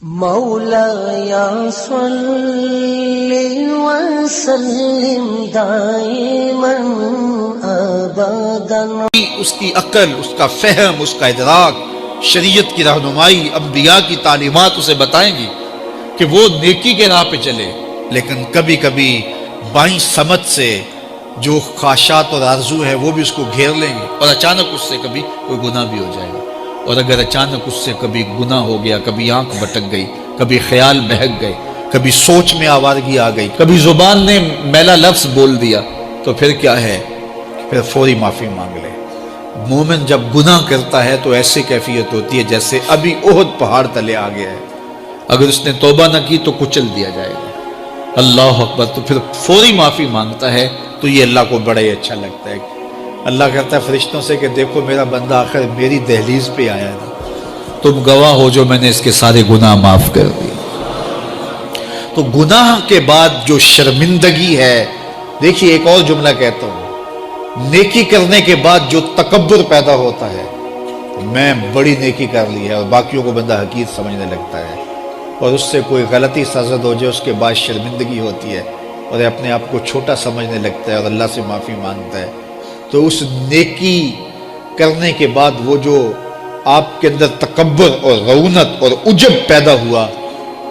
مولایا صلی وسلم دائما ابدا۔ اس کی عقل، اس کا فہم، اس کا ادراک، شریعت کی رہنمائی، انبیاء کی تعلیمات اسے بتائیں گی کہ وہ نیکی کے راہ پہ چلے، لیکن کبھی کبھی بائیں سمجھ سے جو خواہشات اور آرزو ہے وہ بھی اس کو گھیر لیں گے، اور اچانک اس سے کبھی کوئی گناہ بھی ہو جائے گا۔ اور اگر اچانک اس سے کبھی گناہ ہو گیا، کبھی آنکھ بھٹک گئی، کبھی خیال بہک گئے، کبھی سوچ میں آوارگی آ گئی، کبھی زبان نے میلا لفظ بول دیا، تو پھر کیا ہے؟ پھر فوری معافی مانگ لے۔ مومن جب گناہ کرتا ہے تو ایسی کیفیت ہوتی ہے جیسے ابھی احد پہاڑ تلے آ گیا ہے، اگر اس نے توبہ نہ کی تو کچل دیا جائے گا۔ اللہ اکبر۔ تو پھر فوری معافی مانگتا ہے، تو یہ اللہ کو بڑا ہی اچھا لگتا ہے۔ اللہ کہتا ہے فرشتوں سے کہ دیکھو میرا بندہ آخر میری دہلیز پہ آیا ہے، تم گواہ ہو جو میں نے اس کے سارے گناہ معاف کر دیے۔ تو گناہ کے بعد جو شرمندگی ہے، دیکھیے ایک اور جملہ کہتا ہوں، نیکی کرنے کے بعد جو تکبر پیدا ہوتا ہے، میں بڑی نیکی کر لی ہے، اور باقیوں کو بندہ حقیر سمجھنے لگتا ہے، اور اس سے کوئی غلطی سرزد ہو جائے اس کے بعد شرمندگی ہوتی ہے، اور اپنے آپ کو چھوٹا سمجھنے لگتا ہے اور اللہ سے معافی مانگتا ہے۔ تو اس نیکی کرنے کے بعد وہ جو آپ کے اندر تکبر اور رعونت اور عجب پیدا ہوا،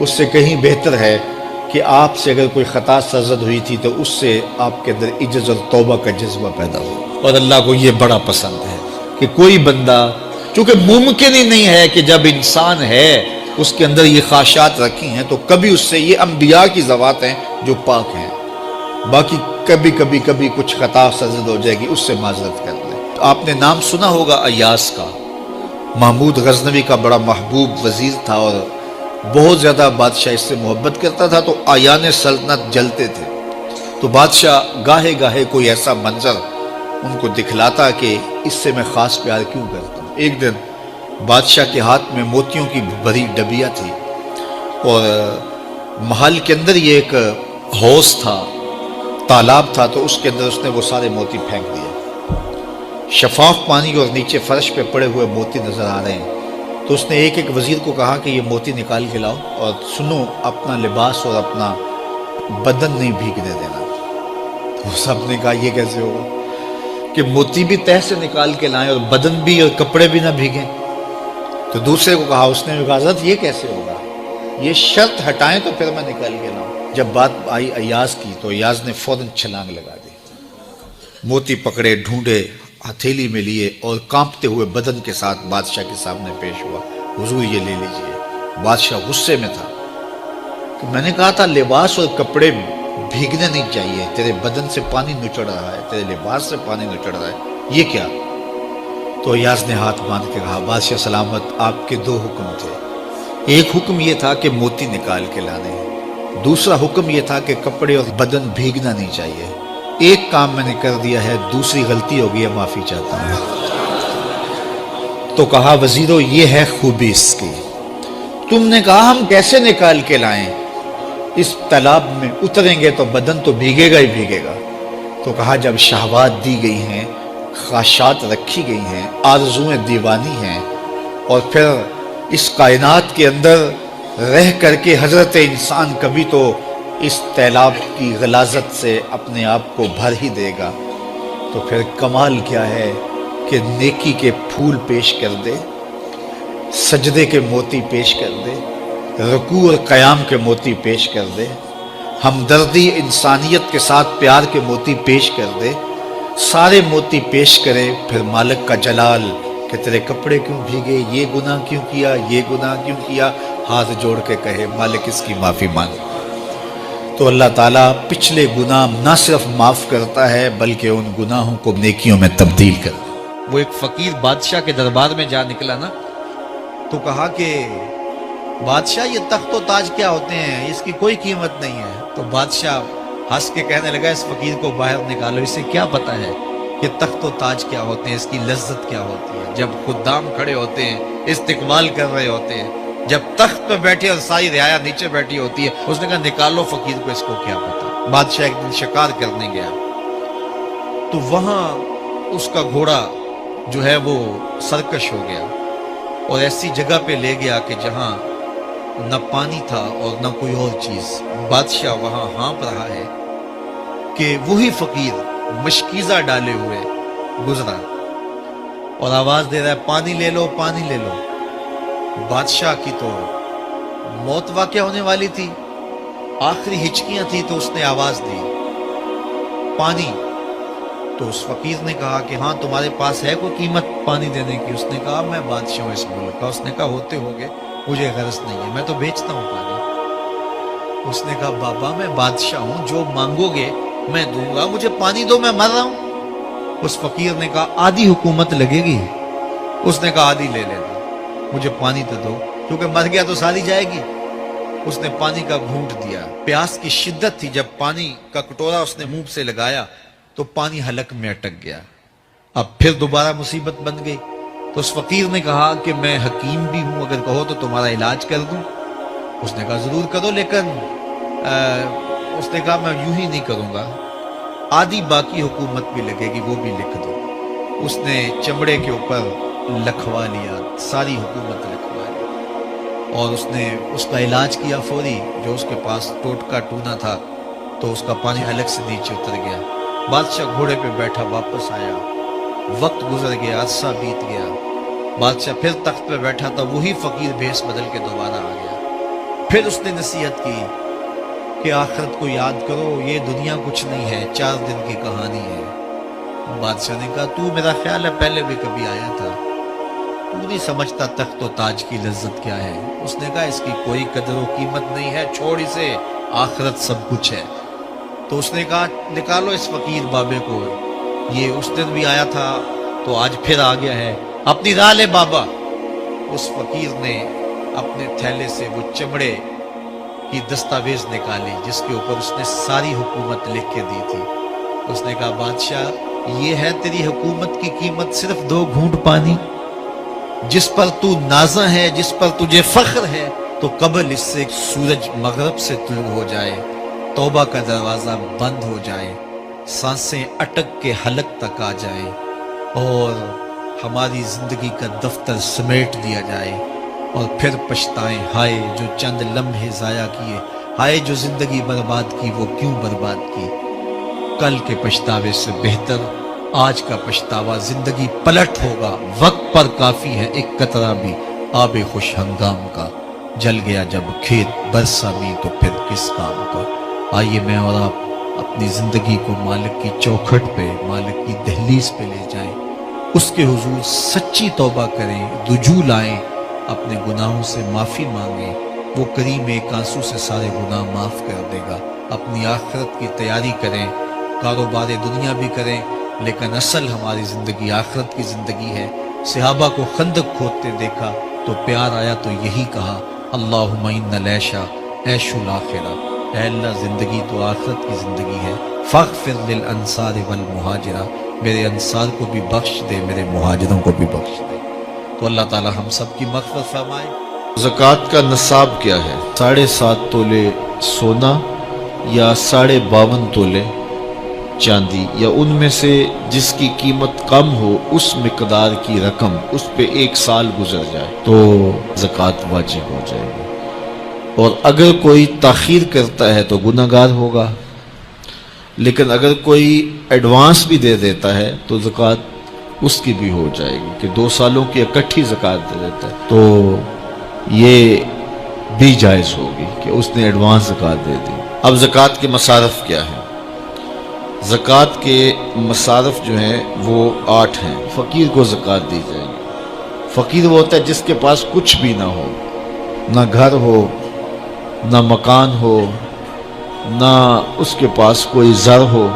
اس سے کہیں بہتر ہے کہ آپ سے اگر کوئی خطا سرزد ہوئی تھی تو اس سے آپ کے اندر عجز اور توبہ کا جذبہ پیدا ہو۔ اور اللہ کو یہ بڑا پسند ہے کہ کوئی بندہ، چونکہ ممکن ہی نہیں ہے کہ جب انسان ہے اس کے اندر یہ خواہشات رکھی ہیں تو کبھی اس سے، یہ انبیاء کی ذوات ہیں جو پاک ہیں، باقی کبھی کچھ خطا سرزد ہو جائے گی، اس سے معذرت کر لیں۔ آپ نے نام سنا ہوگا ایاس کا، محمود غزنوی کا بڑا محبوب وزیر تھا، اور بہت زیادہ بادشاہ اس سے محبت کرتا تھا، تو آیان سلطنت جلتے تھے، تو بادشاہ گاہے گاہے کوئی ایسا منظر ان کو دکھلاتا کہ اس سے میں خاص پیار کیوں کرتا ہوں۔ ایک دن بادشاہ کے ہاتھ میں موتیوں کی بھری ڈبیا تھی، اور محل کے اندر یہ ایک حوض تھا، تالاب تھا، تو اس کے اندر اس نے وہ سارے موتی پھینک دیے۔ شفاف پانی اور نیچے فرش پہ پڑے ہوئے موتی نظر آ رہے ہیں، تو اس نے ایک ایک وزیر کو کہا کہ یہ موتی نکال کے لاؤ، اور سنو اپنا لباس اور اپنا بدن نہیں بھیگنے دینا۔ تو سب نے کہا یہ کیسے ہوگا کہ موتی بھی تہ سے نکال کے لائیں اور بدن بھی اور کپڑے بھی نہ بھیگیں؟ تو دوسرے کو کہا، اس نے بھی کہا حضرت یہ کیسے ہوگا، یہ شرط ہٹائیں تو پھر میں نکال کے لاؤں۔ جب بات آئی ایاز کی تو ایاز نے فوراً چھلانگ لگا دی، موتی پکڑے، ڈھونڈے، ہتھیلی میں لیے، اور کانپتے ہوئے بدن کے ساتھ بادشاہ کے سامنے پیش ہوا۔ حضور یہ لے لیجئے۔ بادشاہ غصے میں تھا کہ میں نے کہا تھا لباس اور کپڑے بھیگنے نہیں چاہیے، تیرے بدن سے پانی نچڑ رہا ہے، تیرے لباس سے پانی نچڑ رہا ہے، یہ کیا؟ تو ایاز نے ہاتھ باندھ کے کہا بادشاہ سلامت، آپ کے دو حکم تھے، ایک حکم یہ تھا کہ موتی نکال کے لانے، دوسرا حکم یہ تھا کہ کپڑے اور بدن بھیگنا نہیں چاہیے۔ ایک کام میں نے کر دیا ہے، دوسری غلطی ہو گئی ہے، معافی چاہتا ہوں۔ تو کہا وزیرو یہ ہے خوبی اس کی، تم نے کہا ہم کیسے نکال کے لائیں، اس تالاب میں اتریں گے تو بدن تو بھیگے گا ہی بھیگے گا۔ تو کہا جب شہوات دی گئی ہیں، خواہشات رکھی گئی ہیں، آرزویں دیوانی ہیں، اور پھر اس کائنات کے اندر رہ کر کے حضرت انسان کبھی تو اس تالاب کی غلاظت سے اپنے آپ کو بھر ہی دے گا، تو پھر کمال کیا ہے کہ نیکی کے پھول پیش کر دے، سجدے کے موتی پیش کر دے، رکوع اور قیام کے موتی پیش کر دے، ہمدردی انسانیت کے ساتھ پیار کے موتی پیش کر دے، سارے موتی پیش کرے، پھر مالک کا جلال کہ تیرے کپڑے کیوں بھیگے، یہ گناہ کیوں کیا، یہ گناہ کیوں کیا، ہاتھ جوڑ کے کہے مالک اس کی معافی مانگ، تو اللہ تعالیٰ پچھلے گناہ نہ صرف معاف کرتا ہے بلکہ ان گناہوں کو نیکیوں میں تبدیل کرتا ہے۔ وہ ایک فقیر بادشاہ کے دربار میں جا نکلا نا، تو کہا کہ بادشاہ یہ تخت و تاج کیا ہوتے ہیں، اس کی کوئی قیمت نہیں ہے۔ تو بادشاہ ہنس کے کہنے لگا اس فقیر کو باہر نکالو، اسے کیا پتا ہے کہ تخت و تاج کیا ہوتے ہیں، اس کی لذت کیا ہوتی ہے، جب خدام کھڑے ہوتے ہیں، استقبال کر رہے ہوتے ہیں، جب تخت پہ بیٹھے اور ساری رعایا نیچے بیٹھی ہوتی ہے۔ اس نے کہا نکالو فقیر کو، اس کو کیا پتا۔ بادشاہ ایک دن شکار کرنے گیا، تو وہاں اس کا گھوڑا جو ہے وہ سرکش ہو گیا، اور ایسی جگہ پہ لے گیا کہ جہاں نہ پانی تھا اور نہ کوئی اور چیز. بادشاہ وہاں ہانپ رہا ہے کہ وہی فقیر مشکیزہ ڈالے ہوئے گزرا اور آواز دے رہا ہے پانی لے لو پانی لے لو. بادشاہ کی تو موت واقع ہونے والی تھی، آخری ہچکیاں تھی، تو اس نے آواز دی پانی. تو اس فقیر نے کہا کہ ہاں تمہارے پاس ہے کوئی قیمت پانی دینے کی؟ اس نے کہا میں بادشاہ ہوں اس ملک کا. اس نے کہا ہوتے ہوگے، مجھے غرض نہیں ہے، میں تو بیچتا ہوں پانی. اس نے کہا بابا میں بادشاہ ہوں، جو مانگو گے میں دوں گا، مجھے پانی دو، میں مر رہا ہوں. اس فقیر نے کہا آدھی حکومت لگے گی. اس نے کہا آدھی لے لینا، مجھے پانی تو دو، کیونکہ مر گیا تو ساری جائے گی. اس نے پانی کا گھونٹ دیا. پیاس کی شدت تھی، جب پانی کا کٹورا اس نے منہ سے لگایا تو پانی حلق میں اٹک گیا. اب پھر دوبارہ مصیبت بن گئی. تو اس فقیر نے کہا کہ میں حکیم بھی ہوں، اگر کہو تو تمہارا علاج کر دوں. اس نے کہا ضرور کرو، لیکن اس نے کہا میں یوں ہی نہیں کروں گا، آدھی باقی حکومت بھی لگے گی، وہ بھی لکھ دو. اس نے چمڑے کے اوپر لکھوا لیا، ساری حکومت لکھوا لی، اور اس نے اس کا علاج کیا فوری. جو اس کے پاس ٹوٹکا ٹونا تھا تو اس کا پانی حلق سے نیچے اتر گیا. بادشاہ گھوڑے پہ بیٹھا واپس آیا. وقت گزر گیا، عرصہ بیت گیا. بادشاہ پھر تخت پہ بیٹھا تھا، وہی فقیر بھیس بدل کے دوبارہ آ گیا. پھر اس نے نصیحت کی کہ آخرت کو یاد کرو، یہ دنیا کچھ نہیں ہے، 4 دن کی کہانی ہے. بادشاہ نے کہا تو میرا خیال ہے پہلے بھی کبھی آیا تھا، تو نہیں سمجھتا تخت و تاج کی لذت کیا ہے. اس نے کہا اس کی کوئی قدر و قیمت نہیں ہے، چھوڑ اسے، آخرت سب کچھ ہے. تو اس نے کہا نکالو اس فقیر بابے کو، یہ اس دن بھی آیا تھا تو آج پھر آ گیا ہے، اپنی راہ لے بابا. اس فقیر نے اپنے تھیلے سے وہ چمڑے کی دستاویز نکالی جس کے اوپر اس نے ساری حکومت لکھ کے دی تھی. اس نے کہا بادشاہ یہ ہے تیری حکومت کی قیمت، صرف 2 گھونٹ پانی، جس پر تو نازاں ہے، جس پر تجھے فخر ہے، تو قبل اس سے سورج مغرب سے طلوع ہو جائے، توبہ کا دروازہ بند ہو جائے، سانسیں اٹک کے حلق تک آ جائے، اور ہماری زندگی کا دفتر سمیٹ دیا جائے، اور پھر پچھتائیں ہائے جو چند لمحے ضائع کیے، ہائے جو زندگی برباد کی وہ کیوں برباد کی. کل کے پچھتاوے سے بہتر آج کا پچھتاوا، زندگی پلٹ ہوگا، وقت پر کافی ہے ایک قطرہ بھی آب خوش ہنگام کا، جل گیا جب کھیت برسا بھی تو پھر کس کام کا. آئیے میں اور آپ اپنی زندگی کو مالک کی چوکھٹ پہ، مالک کی دہلیز پہ لے جائیں، اس کے حضور سچی توبہ کریں، رجوع لائیں، اپنے گناہوں سے معافی مانگیں. وہ کریم ایک آنسو سے سارے گناہ معاف کر دے گا. اپنی آخرت کی تیاری کریں، کاروبار دنیا بھی کریں، لیکن اصل ہماری زندگی آخرت کی زندگی ہے. صحابہ کو خندق کھودتے دیکھا تو پیار آیا تو یہی کہا اللہم ان العیشہ عیش الاخرہ، اے اللہ زندگی تو آخرت کی زندگی ہے. فاغفر للانصار والمہاجرہ، میرے انصار کو بھی بخش دے، میرے مہاجروں کو بھی بخش دے. تو اللہ تعالی ہم سب کی مغفرت فرمائے. زکوٰۃ کا نصاب کیا ہے؟ 7.5 تولے سونا یا 52.5 تولے چاندی، یا ان میں سے جس کی قیمت کم ہو اس مقدار کی رقم، اس پہ 1 سال گزر جائے تو زکوٰۃ واجب ہو جائے گی. اور اگر کوئی تاخیر کرتا ہے تو گناہ گار ہوگا، لیکن اگر کوئی ایڈوانس بھی دے دیتا ہے تو زکوٰۃ اس کی بھی ہو جائے گی، کہ 2 سالوں کی اکٹھی زکوٰۃ دے دیتا ہے تو یہ بھی جائز ہوگی کہ اس نے ایڈوانس زکوٰۃ دے دی. اب زکوٰۃ کے مصارف کیا ہیں؟ زکوٰۃ کے مصارف جو ہیں وہ 8 ہیں. فقیر کو زکوٰۃ دی جائے گی. فقیر وہ ہوتا ہے جس کے پاس کچھ بھی نہ ہو، نہ گھر ہو، نہ مکان ہو، نہ اس کے پاس کوئی زر ہو،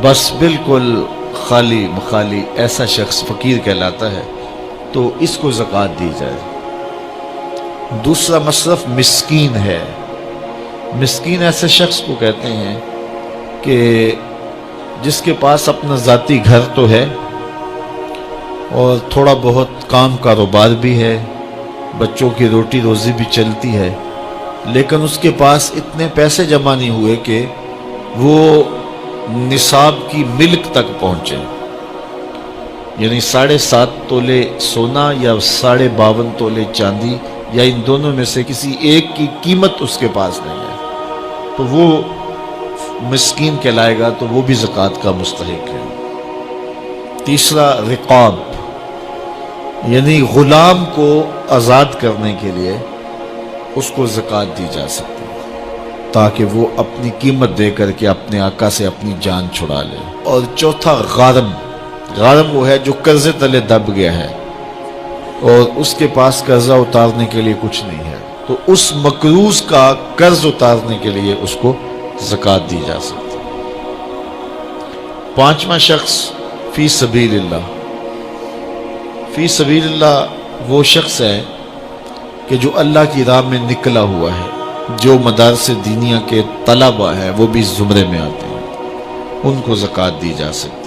بس بالکل خالی مخالی، ایسا شخص فقیر کہلاتا ہے. تو اس کو زکوٰۃ دی جائے. دوسرا مصرف مسکین ہے. مسکین ایسے شخص کو کہتے ہیں کہ جس کے پاس اپنا ذاتی گھر تو ہے اور تھوڑا بہت کام کاروبار بھی ہے، بچوں کی روٹی روزی بھی چلتی ہے، لیکن اس کے پاس اتنے پیسے جمع نہیں ہوئے کہ وہ نصاب کی ملک تک پہنچے. یعنی 7.5 تولے سونا یا 52.5 تولے چاندی یا ان دونوں میں سے کسی ایک کی قیمت اس کے پاس نہیں ہے تو وہ مسکین کہلائے گا، تو وہ بھی زکوٰۃ کا مستحق ہے۔ تیسرا رقاب، یعنی غلام کو آزاد کرنے کے لیے اس کو زکوٰۃ دی جا سکتی ہے تاکہ وہ اپنی قیمت دے کر کے اپنے آقا سے اپنی جان چھڑا لے۔ اور چوتھا غارم، غارم وہ ہے جو قرضے تلے دب گیا ہے اور اس کے پاس قرضہ اتارنے کے لیے کچھ نہیں ہے، تو اس مقروض کا قرض اتارنے کے لیے اس کو زکوٰۃ دی جا سکتی ہے۔ پانچواں شخص فی سبیل اللہ، فی سبیل اللہ وہ شخص ہے کہ جو اللہ کی راہ میں نکلا ہوا ہے، جو مدارس دینیہ کے طلبہ ہیں وہ بھی زمرے میں آتے ہیں، ان کو زکوٰۃ دی جا سکتی ہے۔